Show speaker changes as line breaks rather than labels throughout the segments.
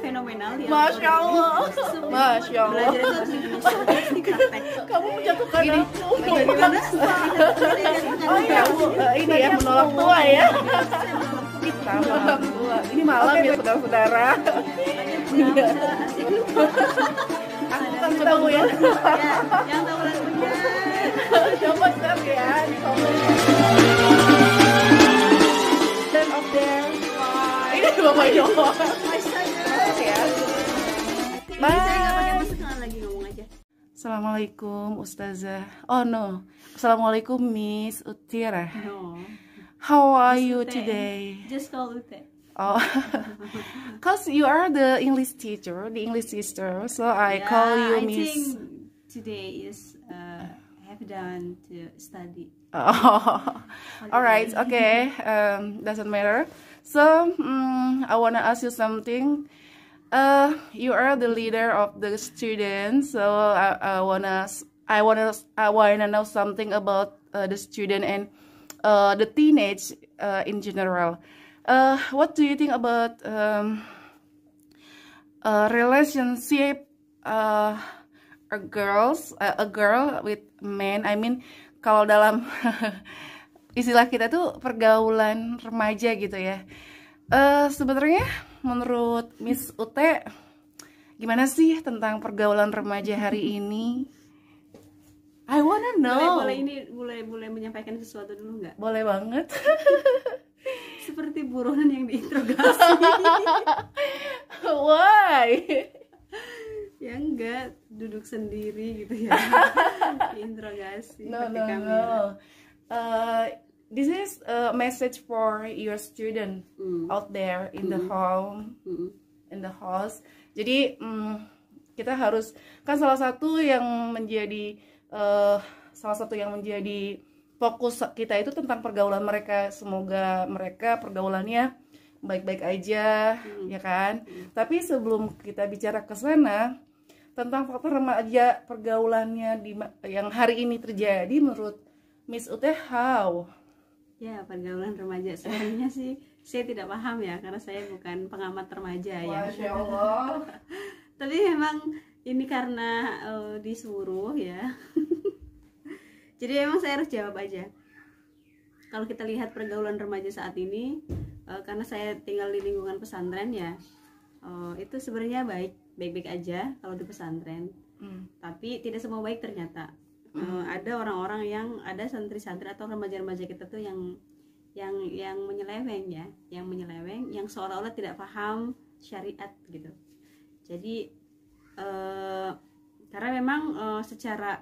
fenomenal ya.
Masya Allah. Masya Allah.
Belajar itu harus di praktek.
Kamu menjatuhkan aku.
Bagaimana?
Oh iya, ini ya menolak tua ya. Kita menolak tua. Ini malam ya saudara-saudara. Aku kan tahu ya.
Yang tahu lagunya.
Coba share ya di komen. Dan up there. Ini Bapak Yoho. Ya. Bye.
Lagi ngomong aja.
Assalamualaikum Ustazah. Oh no. Assalamualaikum Miss Utira.
No.
How are you
Ute.
today?
Just call Ute.
Oh, cause you are the English teacher, the English sister, so I call you
I
Miss.
think today is have done to study.
Oh, alright, okay, doesn't matter. So, I wanna ask you something. You are the leader of the students, so I wanna know something about the student and the teenage in general. What do you think about relationship a girl with men? I mean, kalau dalam istilah kita tuh pergaulan remaja gitu ya. Sebenarnya menurut Miss Ute gimana sih tentang pergaulan remaja hari ini? I wanna know.
Boleh menyampaikan sesuatu dulu nggak?
Boleh banget.
Seperti buronan yang diinterogasi.
Why?
Ya enggak, duduk sendiri gitu ya. Diinterogasi pakai kamera.
This is a message for your student out there in the home, in the house. Jadi kita harus kan salah satu yang menjadi fokus kita itu tentang pergaulan mereka. Semoga mereka pergaulannya baik-baik aja, ya kan? Tapi sebelum kita bicara ke sana tentang faktor remaja pergaulannya yang hari ini terjadi menurut Miss Ute, how?
Ya, pergaulan remaja sebenarnya sih saya tidak paham ya, karena saya bukan pengamat remaja ya.
Masya Allah.
Tapi memang ini karena disuruh ya. Jadi emang saya harus jawab aja. Kalau kita lihat pergaulan remaja saat ini, karena saya tinggal di lingkungan pesantren ya, itu sebenarnya baik-baik aja kalau di pesantren. Tapi tidak semua baik ternyata. Ada orang-orang ada santri-santri atau remaja-remaja kita tuh yang menyeleweng ya, yang seolah-olah tidak paham syariat gitu. Jadi karena memang secara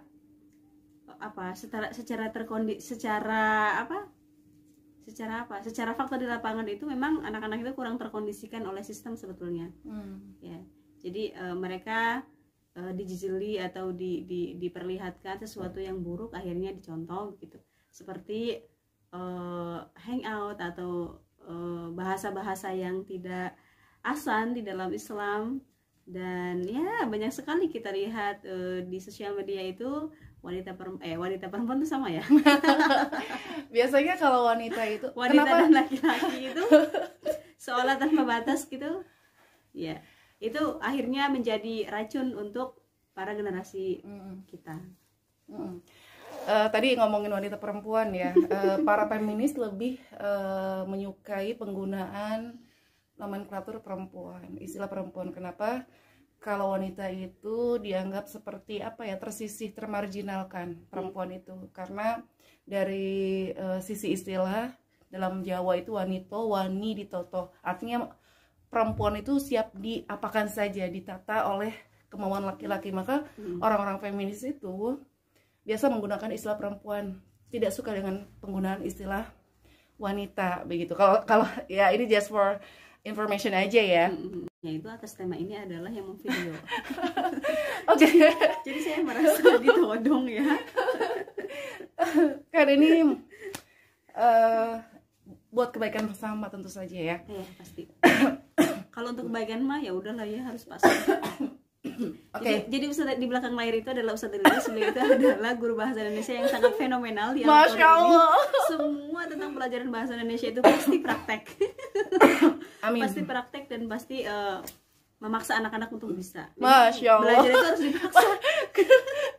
fakta di lapangan itu memang anak-anak itu kurang terkondisikan oleh sistem sebetulnya. Ya, jadi mereka dijijili atau diperlihatkan sesuatu yang buruk, akhirnya dicontoh gitu, seperti hangout atau bahasa-bahasa yang tidak asan di dalam Islam. Dan ya banyak sekali kita lihat di sosial media itu wanita perempuan itu sama ya.
Biasanya kalau wanita
dan laki-laki itu seolah tanpa batas gitu ya, itu akhirnya menjadi racun untuk para generasi kita.
Tadi ngomongin wanita perempuan ya, para feminis lebih menyukai penggunaan nomenklatur perempuan, istilah perempuan. Kenapa? Kalau wanita itu dianggap seperti tersisih, termarginalkan perempuan itu, karena dari sisi istilah dalam Jawa itu wanito, wani ditoto, artinya perempuan itu siap diapakan saja, ditata oleh kemauan laki-laki. Maka orang-orang feminis itu biasa menggunakan istilah perempuan, tidak suka dengan penggunaan istilah wanita begitu. Kalau ya ini just for information aja ya.
Ya itu atas tema ini adalah yang memvideo.
Oke.
Jadi saya merasa ditodong ya.
Kan ini buat kebaikan bersama tentu saja ya.
Iya pasti. Kalau untuk kebaikan mah ya udahlah ya, harus pasti.
Oke.
Jadi Ustadz di belakang layar itu adalah Ustadz Rilis, beliau itu adalah guru bahasa Indonesia yang sangat fenomenal di
Masya Allah.
Semua tentang pelajaran bahasa Indonesia itu pasti praktek.
Amin.
Pasti praktek dan pasti memaksa anak-anak untuk bisa.
Masya Allah.
Belajar itu harus dipaksa.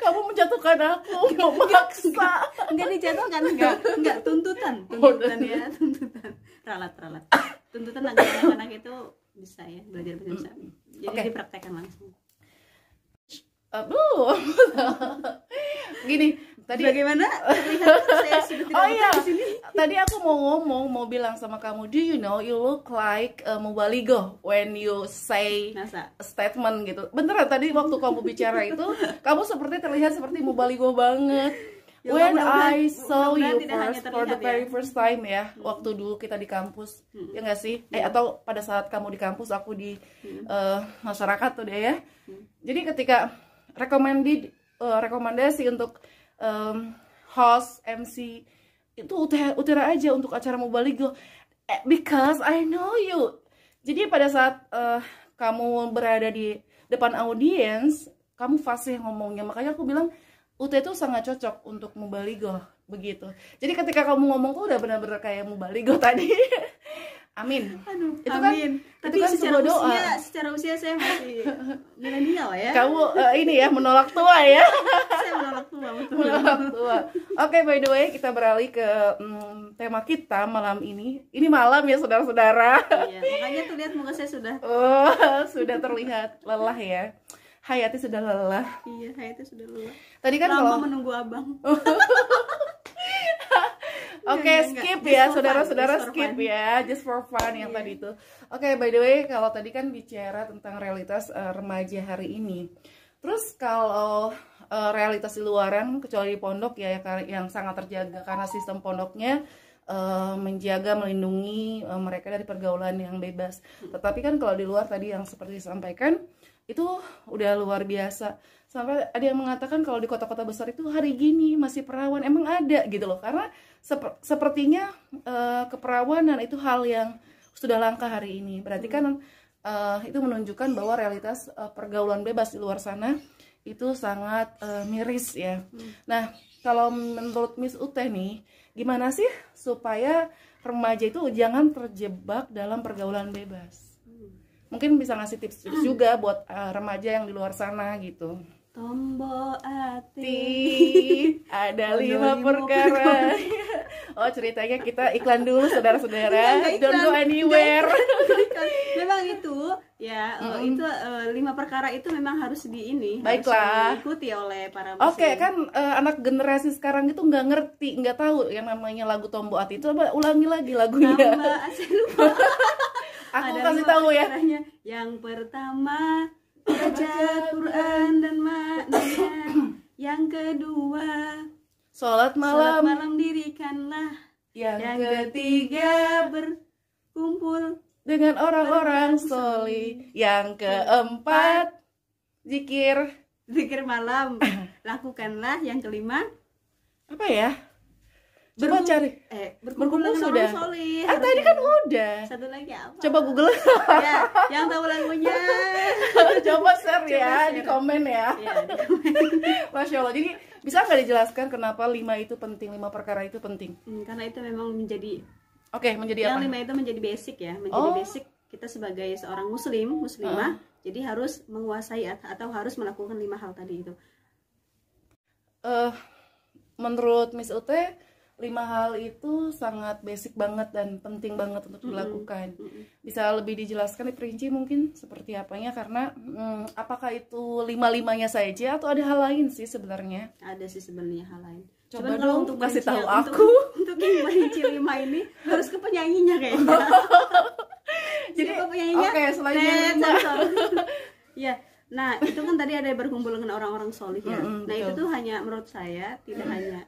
Kamu menjatuhkan aku, memaksa.
Enggak dijatuhkan, enggak tuntutan ya, tuntutan. Ralat. Tuntutan agar anak-anak itu bisa ya, belajar bisa. Jadi dipraktekkan langsung.
Belum. Gini, tadi
bagaimana terlihat saya sudah tidak di sini.
Tadi aku mau bilang sama kamu, do you know you look like mubalighah when you say a statement gitu. Beneran tadi waktu kamu bicara itu, kamu seperti terlihat seperti mubalighah banget. When I saw you for the very first time ya, waktu dulu kita di kampus, ya nggak sih? Atau pada saat kamu di kampus, aku di masyarakat tuh deh ya. Jadi ketika rekomendasi untuk host MC itu utara aja untuk acara mubalighah, because I know you. Jadi pada saat kamu berada di depan audiens, kamu fasih ngomongnya, makanya aku bilang UT itu sangat cocok untuk mubalighah begitu. Jadi ketika kamu ngomong tuh udah benar-benar kayak mubalighah tadi. Amin.
Aduh,
itu
amin.
Kan,
tapi
itu kan
secara usia saya masih milenial ya.
Kamu ini ya menolak tua ya.
Saya menolak tua, betul.
Menolak tua. Oke, by the way, kita beralih ke tema kita malam ini. Ini malam ya, saudara-saudara.
Iya, makanya tuh lihat muka saya sudah.
Sudah terlihat lelah ya. Hayati sudah lelah.
Iya, Hayati sudah lelah.
Tadi kan
lama menunggu abang.
Oke, skip ya, saudara-saudara, skip ya, just for fun yang tadi itu. Oke, by the way, kalau tadi kan bicara tentang realitas remaja hari ini. Terus kalau realitas di luaran, kecuali di pondok ya, yang sangat terjaga karena sistem pondoknya menjaga, melindungi mereka dari pergaulan yang bebas. Tetapi kan kalau di luar tadi yang seperti disampaikan, itu udah luar biasa. Sampai ada yang mengatakan kalau di kota-kota besar itu hari gini masih perawan. Emang ada gitu loh, karena sepertinya keperawanan itu hal yang sudah langka hari ini. Berarti kan itu menunjukkan bahwa realitas pergaulan bebas di luar sana itu sangat miris ya. Nah, kalau menurut Miss Uteh nih, gimana sih supaya remaja itu jangan terjebak dalam pergaulan bebas? Mungkin bisa ngasih tips-tips juga buat remaja yang di luar sana gitu.
Tombo ati
ada 5 perkara. Oh, ceritanya kita iklan dulu saudara-saudara. Don't go anywhere.
Memang itu ya, itu 5 perkara itu memang harus
Baiklah,
harus diikuti oleh para muslim.
Oke, kan anak generasi sekarang itu nggak ngerti, nggak tahu yang namanya lagu Tombo Ati itu. Coba ulangi lagi lagunya.
Saya lupa.
Aku kasih tahu ya.
Yang pertama, baca Quran dan maknanya. Yang kedua,
sholat malam
dirikanlah.
Yang
ketiga, berkumpul
dengan orang-orang solih. Yang keempat, zikir malam
lakukanlah. Yang kelima,
apa ya? Coba cari. Berkumpul sudah.
Solih,
tadi kan udah.
Satu lagi apa?
Coba Google.
Ya, yang tahu lagunya.
Coba share ya di komen ya.
Ya, di komen.
Masya Allah. Jadi bisa nggak dijelaskan kenapa 5 itu penting, 5 perkara itu penting?
Karena itu memang menjadi.
Menjadi apa?
Yang 5 itu menjadi basic ya, basic kita sebagai seorang muslimah. Jadi harus menguasai atau harus melakukan 5 hal tadi itu.
Menurut Miss Ute, 5 hal itu sangat basic banget dan penting banget untuk dilakukan. Bisa lebih dijelaskan, diperinci mungkin seperti apanya, karena apakah itu 5-5-nya saja atau ada hal lain sih sebenarnya?
Ada sih sebenarnya hal lain.
Coba
kalau
untuk kasih tahu aku.
Untuk yang merinci 5 ini harus ke penyanyinya kayaknya. Jadi penyanyinya.
Oke, selain
ya. Nah, itu kan tadi ada berkumpul dengan orang-orang solih ya. Nah, itu tuh hanya menurut saya tidak hanya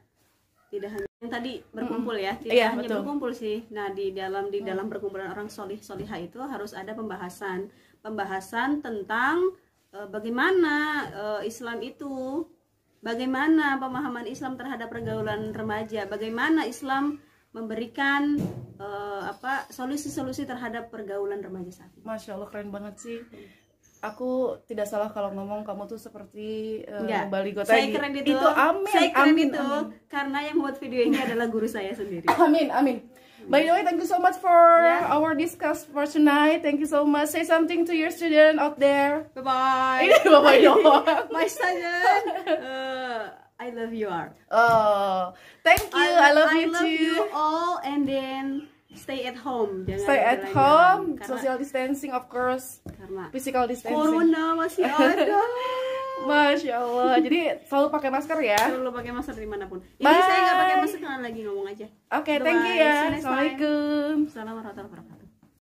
yang tadi berkumpul ya, tidak hanya betul. Berkumpul sih. Nah, di dalam perkumpulan orang solihah itu harus ada pembahasan tentang bagaimana Islam itu, bagaimana pemahaman Islam terhadap pergaulan remaja, bagaimana Islam memberikan solusi-solusi terhadap pergaulan remaja saat ini.
Masya Allah, keren banget sih. Aku tidak salah kalau ngomong kamu tuh seperti
Enggak.
Baligo
Saya
tadi.
keren itu.
Amin.
Saya keren
Amin,
itu
amin.
karena yang buat video ini adalah guru saya sendiri.
Amin, amin. By the way, thank you so much for our discuss for tonight. Thank you so much. Say something to your student out there.
Bye bye.
Ini Bapak doang.
My student, I love you all.
Oh, thank you. I love you too.
you all, and then stay at home. Jangan
Stay at
jalan-jalan.
home.
Karena-
Social distancing, of course.
karena
Physical distancing.
corona masih ada.
Masya Allah. Jadi selalu pakai masker ya.
Selalu pakai masker dimanapun. Ini
Bye.
saya nggak pakai masker karena lagi ngomong aja.
Oke, thank you
Bye-bye. See
ya.
you next time.
Assalamualaikum.
Assalamualaikum warahmatullahi wabarakatuh.